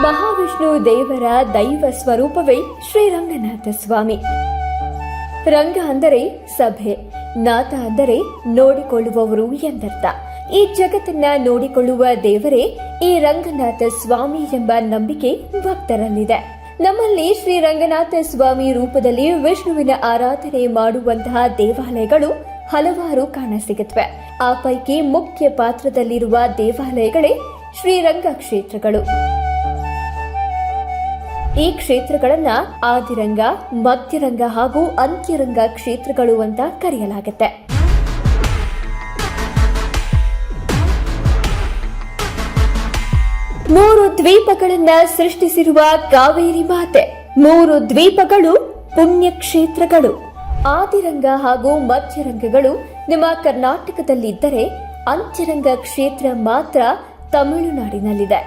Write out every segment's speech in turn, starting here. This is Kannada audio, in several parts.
ಮಹಾವಿಷ್ಣು ದೇವರ ದೈವ ಸ್ವರೂಪವೇ ಶ್ರೀರಂಗನಾಥ ಸ್ವಾಮಿ. ರಂಗ ಅಂದರೆ ಸಭೆ, ನಾಥ ಅಂದರೆ ನೋಡಿಕೊಳ್ಳುವವರು ಎಂದರ್ಥ. ಈ ಜಗತ್ತನ್ನ ನೋಡಿಕೊಳ್ಳುವ ದೇವರೇ ಈ ರಂಗನಾಥ ಸ್ವಾಮಿ ಎಂಬ ನಂಬಿಕೆ ಭಕ್ತರಲ್ಲಿದೆ. ನಮ್ಮಲ್ಲಿ ಶ್ರೀರಂಗನಾಥ ಸ್ವಾಮಿ ರೂಪದಲ್ಲಿ ವಿಷ್ಣುವಿನ ಆರಾಧನೆ ಮಾಡುವಂತಹ ದೇವಾಲಯಗಳು ಹಲವಾರು ಕಾಣಸಿಗುತ್ತವೆ. ಆ ಪೈಕಿ ಮುಖ್ಯ ಪಾತ್ರದಲ್ಲಿರುವ ದೇವಾಲಯಗಳೇ ಶ್ರೀರಂಗ ಕ್ಷೇತ್ರಗಳು. ಈ ಕ್ಷೇತ್ರಗಳನ್ನ ಆದಿರಂಗ, ಮಧ್ಯರಂಗ ಹಾಗೂ ಅಂತ್ಯರಂಗ ಕ್ಷೇತ್ರಗಳು ಅಂತ ಕರೆಯಲಾಗುತ್ತೆ. ಮೂರು ದ್ವೀಪಗಳನ್ನ ಸೃಷ್ಟಿಸಿರುವ ಕಾವೇರಿ ಮಾತೆ. ಮೂರು ದ್ವೀಪಗಳು ಪುಣ್ಯ ಕ್ಷೇತ್ರಗಳು. ಆದಿರಂಗ ಹಾಗೂ ಮಧ್ಯರಂಗಗಳು ನಮ್ಮ ಕರ್ನಾಟಕದಲ್ಲಿದ್ದರೆ ಅಂತ್ಯರಂಗ ಕ್ಷೇತ್ರ ಮಾತ್ರ ತಮಿಳುನಾಡಿನಲ್ಲಿದೆ.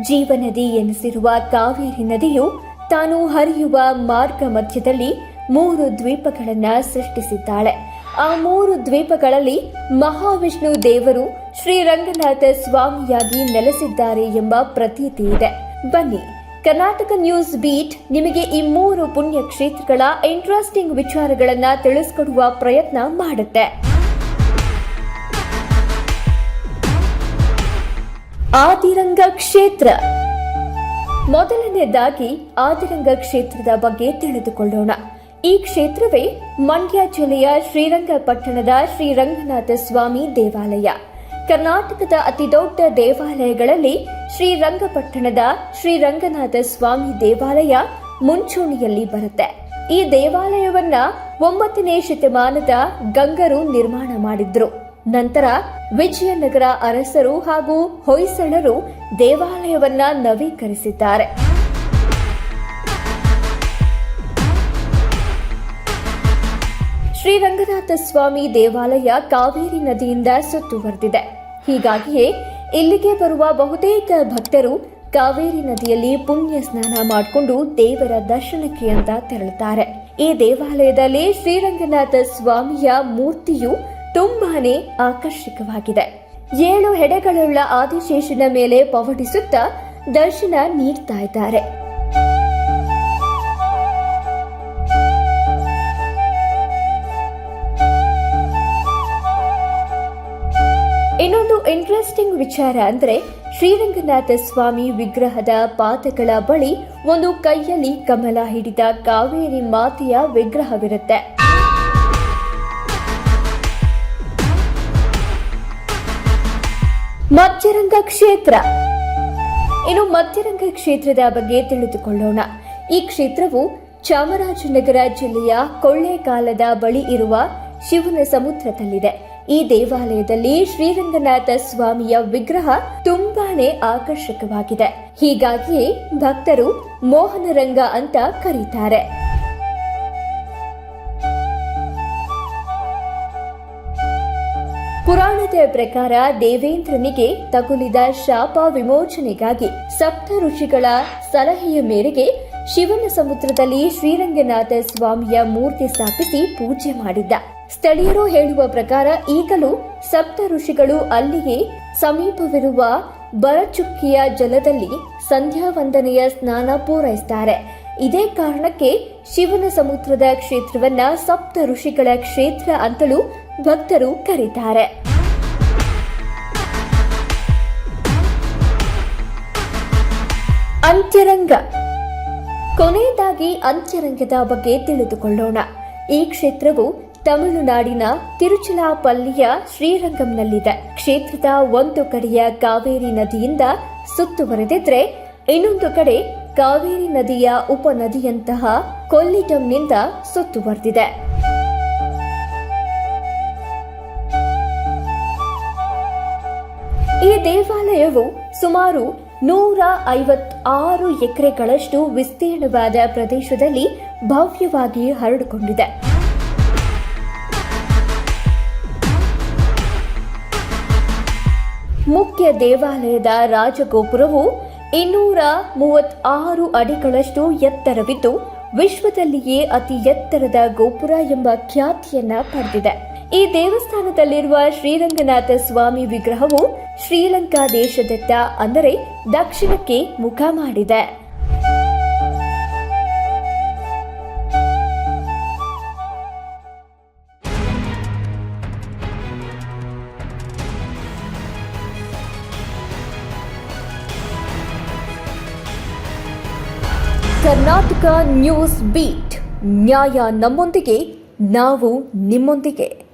ಜೀವನದಿ ಎನಿಸಿರುವ ಕಾವೇರಿ ನದಿಯು ತಾನು ಹರಿಯುವ ಮಾರ್ಗ ಮಧ್ಯದಲ್ಲಿ ಮೂರು ದ್ವೀಪಗಳನ್ನ ಸೃಷ್ಟಿಸಿದ್ದಾಳೆ. ಆ ಮೂರು ದ್ವೀಪಗಳಲ್ಲಿ ಮಹಾವಿಷ್ಣು ದೇವರು ಶ್ರೀರಂಗನಾಥ ಸ್ವಾಮಿಯಾಗಿ ನೆಲೆಸಿದ್ದಾರೆ ಎಂಬ ಪ್ರತೀತಿ ಇದೆ. ಬನ್ನಿ, ಕರ್ನಾಟಕ ನ್ಯೂಸ್ ಬೀಟ್ ನಿಮಗೆ ಈ ಮೂರು ಪುಣ್ಯ ಕ್ಷೇತ್ರಗಳ ಇಂಟ್ರೆಸ್ಟಿಂಗ್ ವಿಚಾರಗಳನ್ನ ತಿಳಿಸಿಕೊಡುವ ಪ್ರಯತ್ನ ಮಾಡುತ್ತೆ. ಆದಿರಂಗ ಕ್ಷೇತ್ರ. ಮೊದಲನೇದಾಗಿ ಆದಿರಂಗ ಕ್ಷೇತ್ರದ ಬಗ್ಗೆ ತಿಳಿದುಕೊಳ್ಳೋಣ. ಈ ಕ್ಷೇತ್ರವೇ ಮಂಡ್ಯ ಜಿಲ್ಲೆಯ ಶ್ರೀರಂಗಪಟ್ಟಣದ ಶ್ರೀರಂಗನಾಥ ಸ್ವಾಮಿ ದೇವಾಲಯ. ಕರ್ನಾಟಕದ ಅತಿದೊಡ್ಡ ದೇವಾಲಯಗಳಲ್ಲಿ ಶ್ರೀರಂಗಪಟ್ಟಣದ ಶ್ರೀರಂಗನಾಥ ಸ್ವಾಮಿ ದೇವಾಲಯ ಮುಂಚೂಣಿಯಲ್ಲಿ ಬರುತ್ತೆ. ಈ ದೇವಾಲಯವನ್ನ 9ನೇ ಶತಮಾನದ ಗಂಗರು ನಿರ್ಮಾಣ ಮಾಡಿದ್ರು. ನಂತರ ವಿಜಯನಗರ ಅರಸರು ಹಾಗೂ ಹೊಯ್ಸಳರು ದೇವಾಲಯವನ್ನ ನವೀಕರಿಸಿದ್ದಾರೆ. ಶ್ರೀರಂಗನಾಥ ಸ್ವಾಮಿ ದೇವಾಲಯ ಕಾವೇರಿ ನದಿಯಿಂದ ಸುತ್ತುವರೆದಿದೆ. ಹೀಗಾಗಿಯೇ ಇಲ್ಲಿಗೆ ಬರುವ ಬಹುತೇಕ ಭಕ್ತರು ಕಾವೇರಿ ನದಿಯಲ್ಲಿ ಪುಣ್ಯ ಸ್ನಾನ ಮಾಡಿಕೊಂಡು ದೇವರ ದರ್ಶನಕ್ಕೆ ಅಂತ ತೆರಳುತ್ತಾರೆ. ಈ ದೇವಾಲಯದಲ್ಲಿ ಶ್ರೀರಂಗನಾಥ ಸ್ವಾಮಿಯ ಮೂರ್ತಿಯು ತುಂಬಾನೇ ಆಕರ್ಷಕವಾಗಿದೆ. 7 ಹೆಡೆಗಳುಳ್ಳ ಆದಿಶೇಷನ ಮೇಲೆ ಪವಡಿಸುತ್ತಾ ದರ್ಶನ ನೀಡ್ತಾ ಇದ್ದಾರೆ. ಇನ್ನೊಂದು ಇಂಟ್ರೆಸ್ಟಿಂಗ್ ವಿಚಾರ ಅಂದ್ರೆ ಶ್ರೀರಂಗನಾಥ ಸ್ವಾಮಿ ವಿಗ್ರಹದ ಪಾದಗಳ ಬಳಿ ಒಂದು ಕೈಯಲ್ಲಿ ಕಮಲ ಹಿಡಿದ ಕಾವೇರಿ ಮಾತೆಯ ವಿಗ್ರಹವಿರುತ್ತೆ. ಮಧ್ಯರಂಗ ಕ್ಷೇತ್ರ. ಇನ್ನು ಮಧ್ಯರಂಗ ಕ್ಷೇತ್ರದ ಬಗ್ಗೆ ತಿಳಿದುಕೊಳ್ಳೋಣ. ಈ ಕ್ಷೇತ್ರವು ಚಾಮರಾಜನಗರ ಜಿಲ್ಲೆಯ ಕೊಳ್ಳೇಗಾಲದ ಬಳಿ ಇರುವ ಶಿವನ ಸಮುದ್ರದಲ್ಲಿದೆ. ಈ ದೇವಾಲಯದಲ್ಲಿ ಶ್ರೀರಂಗನಾಥ ಸ್ವಾಮಿಯ ವಿಗ್ರಹ ತುಂಬಾನೇ ಆಕರ್ಷಕವಾಗಿದೆ. ಹೀಗಾಗಿಯೇ ಭಕ್ತರು ಮೋಹನರಂಗ ಅಂತ ಕರೀತಾರೆ. ಪುರಾಣದ ಪ್ರಕಾರ ದೇವೇಂದ್ರನಿಗೆ ತಗುಲಿದ ಶಾಪ ವಿಮೋಚನೆಗಾಗಿ ಸಪ್ತ ಋಷಿಗಳ ಸಲಹೆಯ ಮೇರೆಗೆ ಶಿವನ ಸಮುದ್ರದಲ್ಲಿ ಶ್ರೀರಂಗನಾಥ ಸ್ವಾಮಿಯ ಮೂರ್ತಿ ಸ್ಥಾಪಿಸಿ ಪೂಜೆ ಮಾಡಿದ್ದ. ಸ್ಥಳೀಯರು ಹೇಳುವ ಪ್ರಕಾರ ಈಗಲೂ ಸಪ್ತ ಋಷಿಗಳು ಅಲ್ಲಿಗೆ ಸಮೀಪವಿರುವ ಬರಚುಕ್ಕಿಯ ಜಲದಲ್ಲಿ ಸಂಧ್ಯಾ ವಂದನೆಯ ಸ್ನಾನ ಪೂರೈಸುತ್ತಾರೆ. ಇದೇ ಕಾರಣಕ್ಕೆ ಶಿವನ ಸಮುದ್ರದ ಕ್ಷೇತ್ರವನ್ನ ಸಪ್ತ ಋಷಿಗಳ ಕ್ಷೇತ್ರ ಅಂತಲೂ ಭಕ್ತರು ಕರೀತಾರೆ. ಅಂತ್ಯರಂಗ. ಕೊನೆಯದಾಗಿ ಅಂತ್ಯರಂಗದ ಬಗ್ಗೆ ತಿಳಿದುಕೊಳ್ಳೋಣ. ಈ ಕ್ಷೇತ್ರವು ತಮಿಳುನಾಡಿನ ತಿರುಚಿರಾಪಲ್ಲಿಯ ಶ್ರೀರಂಗಂನಲ್ಲಿದೆ. ಕ್ಷೇತ್ರದ ಒಂದು ಕಡೆಯ ಕಾವೇರಿ ನದಿಯಿಂದ ಸುತ್ತುವರೆದಿದ್ರೆ ಇನ್ನೊಂದು ಕಡೆ ಕಾವೇರಿ ನದಿಯ ಉಪನದಿಯಂತಹ ಕೊಲ್ಲಿಟಂನಿಂದ ಸುತ್ತುವರೆದಿದೆ. ಈ ದೇವಾಲಯವು ಸುಮಾರು 156 ಎಕರೆಗಳಷ್ಟು ವಿಸ್ತೀರ್ಣವಾದ ಪ್ರದೇಶದಲ್ಲಿ ಭವ್ಯವಾಗಿ ಹರಡಿಕೊಂಡಿದೆ. ಮುಖ್ಯ ದೇವಾಲಯದ ರಾಜಗೋಪುರವು 236 ಅಡಿಗಳಷ್ಟು ಎತ್ತರವಿದ್ದು ವಿಶ್ವದಲ್ಲಿಯೇ ಅತಿ ಎತ್ತರದ ಗೋಪುರ ಎಂಬ ಖ್ಯಾತಿಯನ್ನ ಪಡೆದಿದೆ. ಈ ದೇವಸ್ಥಾನದಲ್ಲಿರುವ ಶ್ರೀರಂಗನಾಥ ಸ್ವಾಮಿ ವಿಗ್ರಹವು ಶ್ರೀಲಂಕಾ ದೇಶದತ್ತ ಅಂದರೆ ದಕ್ಷಿಣಕ್ಕೆ ಮುಖ ಮಾಡಿದೆ. ಕರ್ನಾಟಕ ನ್ಯೂಸ್ ಬೀಟ್, ನ್ಯಾಯ ನಮ್ಮೊಂದಿಗೆ, ನಾವು ನಿಮ್ಮೊಂದಿಗೆ.